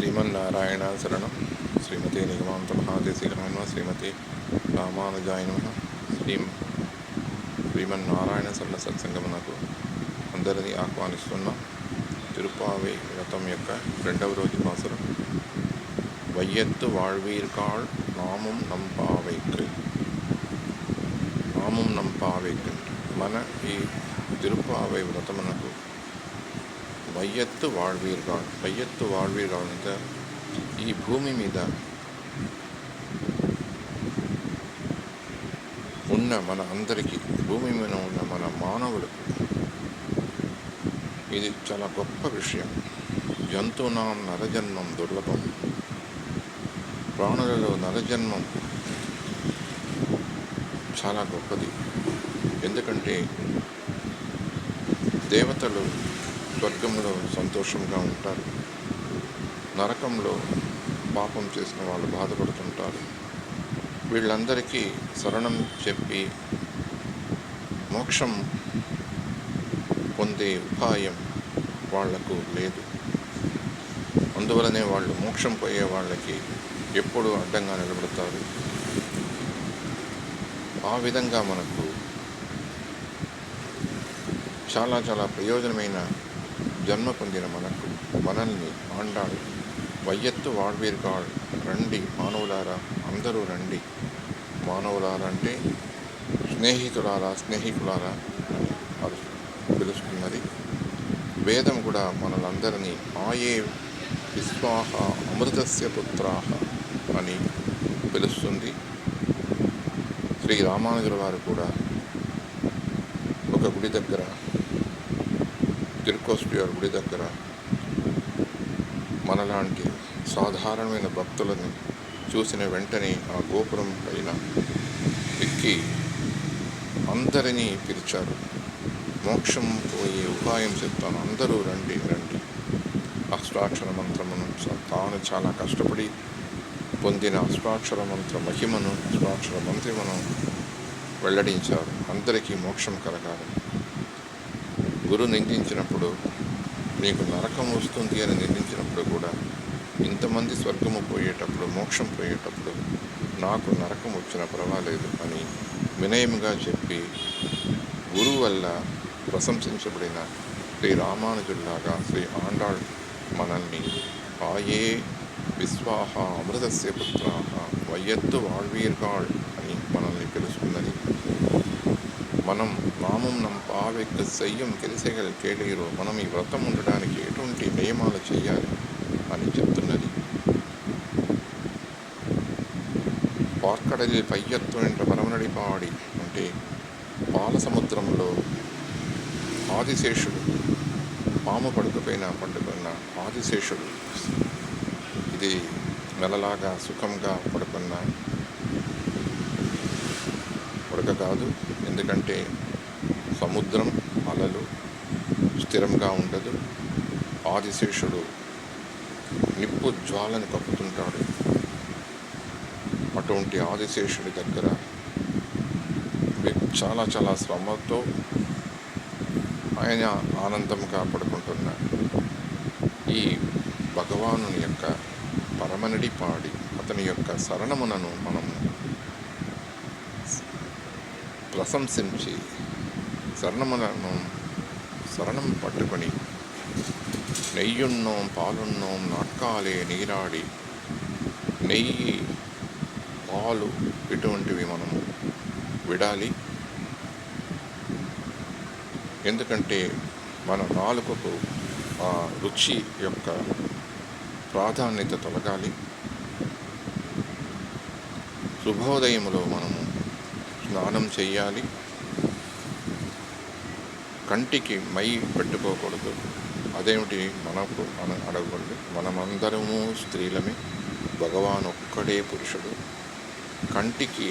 శ్రీమన్నారాయణ శరణం. శ్రీమతి నిగమాంత మహాదేశికాయ నమః. శ్రీమతి రామానుజాయ నమః. శ్రీమన్నారాయణ శరణ సత్సంగమునకు అందరినీ ఆహ్వానిస్తున్నాం. తిరుపావై వ్రతం యొక్క 2వ రోజు పాసురం. వైయత్తు வாழ்வீர்கள் நாமும் நம் பாவைக்கு. నామం నం పావేకు. మన ఈ తిరుపావై వ్రతమునకు వైయత్తు வாழ்வீர்கள். వైయత్తు வாழ்வீர்கள் అంటే ఈ భూమి మీద ఉన్న మన అందరికీ, భూమి మీద ఉన్న మన మానవులకు ఇది చాలా గొప్ప విషయం. జంతువునాం నరజన్మం దుర్లభం. ప్రాణులలో నరజన్మం చాలా గొప్పది. ఎందుకంటే దేవతలు స్వర్గంలో సంతోషంగా ఉంటారు, నరకంలో పాపం చేసిన వాళ్ళు బాధపడుతుంటారు. వీళ్ళందరికీ శరణం చెప్పి మోక్షం పొందే ఉపాయం వాళ్లకు లేదు. అందువలనే వాళ్ళు మోక్షం పోయే వాళ్ళకి ఎప్పుడూ అడ్డంగా నిలబడతారు. ఆ విధంగా మనకు చాలా చాలా ప్రయోజనమైన జన్మ పొందిన మనల్ని ఆండాడు వైయత్తు வாழ்வீர்கள். రండి మానవులారా, అందరూ రండి. మానవులారా అంటే స్నేహికులారా అని పిలుస్తున్నది. వేదం కూడా మనలందరినీ ఆయే విశ్వాహ అమృతస్య పుత్రాహ అని పిలుస్తుంది. శ్రీ రామానుజుల వారు కూడా ఒక గుడి దగ్గర, తిరుకోస్పియార్ గుడి దగ్గర మనలాంటి సాధారణమైన భక్తులను చూసిన వెంటనే ఆ గోపురం పైన ఎక్కి అందరినీ పిలిచారు. మోక్షం పోయే ఉపాయం చెప్తాను, అందరూ రండి రండి. అష్టాక్షర మంత్రమును తాను చాలా కష్టపడి పొందిన అష్టాక్షర మంత్ర మహిమను, అష్టాక్షర మంత్రమును వెల్లడించారు. అందరికీ మోక్షం కలగాలి. గురు నిందించినప్పుడు, నీకు నరకం వస్తుంది అని నిందించినప్పుడు కూడా, ఇంతమంది స్వర్గము పోయేటప్పుడు, మోక్షం పోయేటప్పుడు నాకు నరకం వచ్చినా పర్వాలేదు అని వినయముగా చెప్పి గురువు వల్ల ప్రశంసించబడిన శ్రీ రామానుజుల్లాగా శ్రీ ఆండాళ్ మనల్ని ఆయే విశ్వాహ అమృతస్య పుత్రాహ వైయత్తు வாழ்வீர்கள் అని మనల్ని పిలుస్తున్నది. మనం నామం నం పావేకు సయ్యం కెలిసెగల్ కేళీరు. మనం ఈ వ్రతం ఉండడానికి ఎటువంటి నియమాలు చేయాలి అని చెప్తున్నది. పార్కడలి పయ్యత్తు ఎంట పరమనడిపాడి అంటే పాల సముద్రంలో ఆదిశేషుడు, పాము పడుకుపోయిన పండుకున్న ఆదిశేషుడు ఇది నెలలాగా సుఖంగా పడుకున్న పడక కాదు. ఎందుకంటే సముద్రం అలలు స్థిరంగా ఉండదు. ఆదిశేషుడు నిప్పు జ్వాలను కప్పుతుంటాడు. అటువంటి ఆదిశేషుడి దగ్గర చాలా చాలా శ్రమతో ఆయన ఆనందంగా పడుకుంటున్నాడు. ఈ భగవానుని యొక్క పరమనడి పాడి అతని యొక్క శరణమునను మనము ప్రశంసించి శరణం పట్టుకొని నెయ్యున్నోం పాలున్నోం నాట్కాలే నీరాడి, నెయ్యి పాలు ఇటువంటివి మనము విడాలి. ఎందుకంటే మన నాలుకకు ఆ రుచి యొక్క ప్రాధాన్యత తొలగాలి. శుభోదయములో మనము స్నానం చేయాలి. కంటికి మై పెట్టుకోకూడదు. అదేమిటి మనకు అడగకూడదు. మనమందరము స్త్రీలమే, భగవాన్ ఒక్కడే పురుషుడు. కంటికి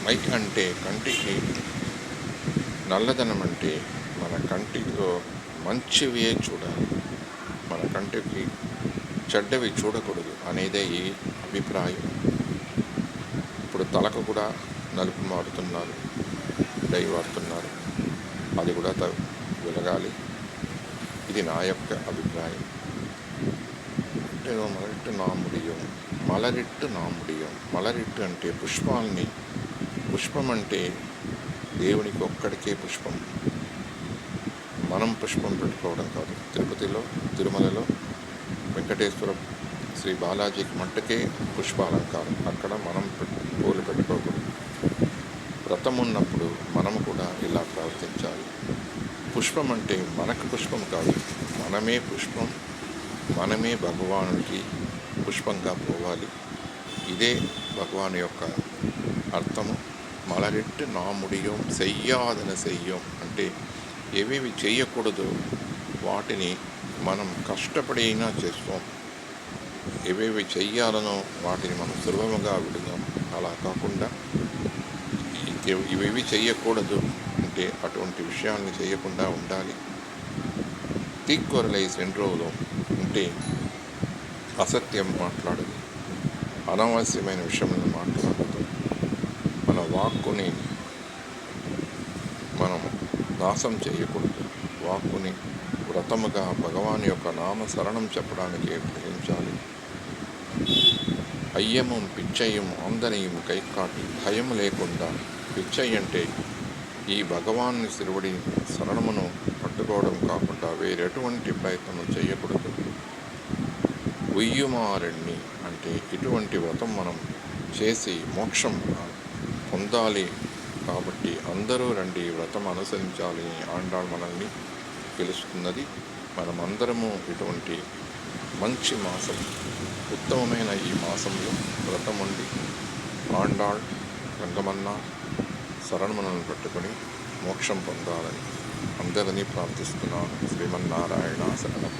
మై అంటే కంటికి నల్లదనం అంటే మన కంటిలో మంచివే చూడాలి, మన కంటికి చెడ్డవి చూడకూడదు అనేదే ఈ అభిప్రాయం. ఇప్పుడు తలకు కూడా నలుపు మారుతున్నారు, డై వాడుతున్నారు. అది కూడా వెలగాలి. ఇది నా యొక్క అభిప్రాయం. మలరిట్టు నా ముడియం, మలరిట్టు నా ముడియం. మలరిట్టు అంటే పుష్పాల్ని, పుష్పం అంటే దేవునికి ఒక్కడికే పుష్పం, మనం పుష్పం పెట్టుకోవడం కాదు. తిరుపతిలో, తిరుమలలో, వెంకటేశ్వర శ్రీ బాలాజీకి మట్టుకే పుష్పాలంకారం. అక్కడ మనం పూలు పెట్టుకోకూడదు. వ్రతం ఉన్నప్పుడు మనము కూడా ఇలా ప్రవర్తించాలి. పుష్పం అంటే మనకు పుష్పం కాదు, మనమే పుష్పం, మనమే భగవానుడికి పుష్పంగా పోవాలి. ఇదే భగవాను యొక్క అర్థము. మలరిట్టు నా ముడియం చెయ్యాదన చెయ్యం అంటే ఏవేవి చేయకూడదో వాటిని మనం కష్టపడినా చేస్తాం. ఏవేవి చెయ్యాలనో వాటిని మనం సులభంగా విడుదాం. అలా కాకుండా ఇవేవి చెయ్యకూడదు అంటే అటువంటి విషయాల్ని చేయకుండా ఉండాలి. తీక్కొరలై సెండ్రోలో అంటే అసత్యం మాట్లాడదు, అనవసరమైన విషయాలను మాట్లాడదు. మన వాక్కుని మనం నాశం చేయకూడదు. వాక్కుని వ్రతముగా భగవాన్ యొక్క నామశరణం చెప్పడానికి గ్రహించాలి. అయ్యము పిచ్చయ్యం ఆందనేయం కైకాటి భయం లేకుండా. పిచ్చయ్య అంటే ఈ భగవాన్ని శిరువడి శరణమును పట్టుకోవడం కాకుండా వేరెటువంటి ప్రయత్నం చేయకూడదు. ఉయ్యుమారణ్ణి అంటే ఇటువంటి వ్రతం మనం చేసి మోక్షం పొందాలి. కాబట్టి అందరూ రండి, వ్రతం అనుసరించాలి అని ఆండాళ్ మనల్ని పిలుస్తున్నది. మనమందరము ఇటువంటి మంచి మాసం, ఉత్తమమైన ఈ మాసంలో వ్రతం ఉండి ఆండాళ్ రంగమన్న శరణములను పట్టుకొని మోక్షం పొందాలని అందరినీ ప్రార్థిస్తున్నాను. శ్రీమన్నారాయణ శరణం.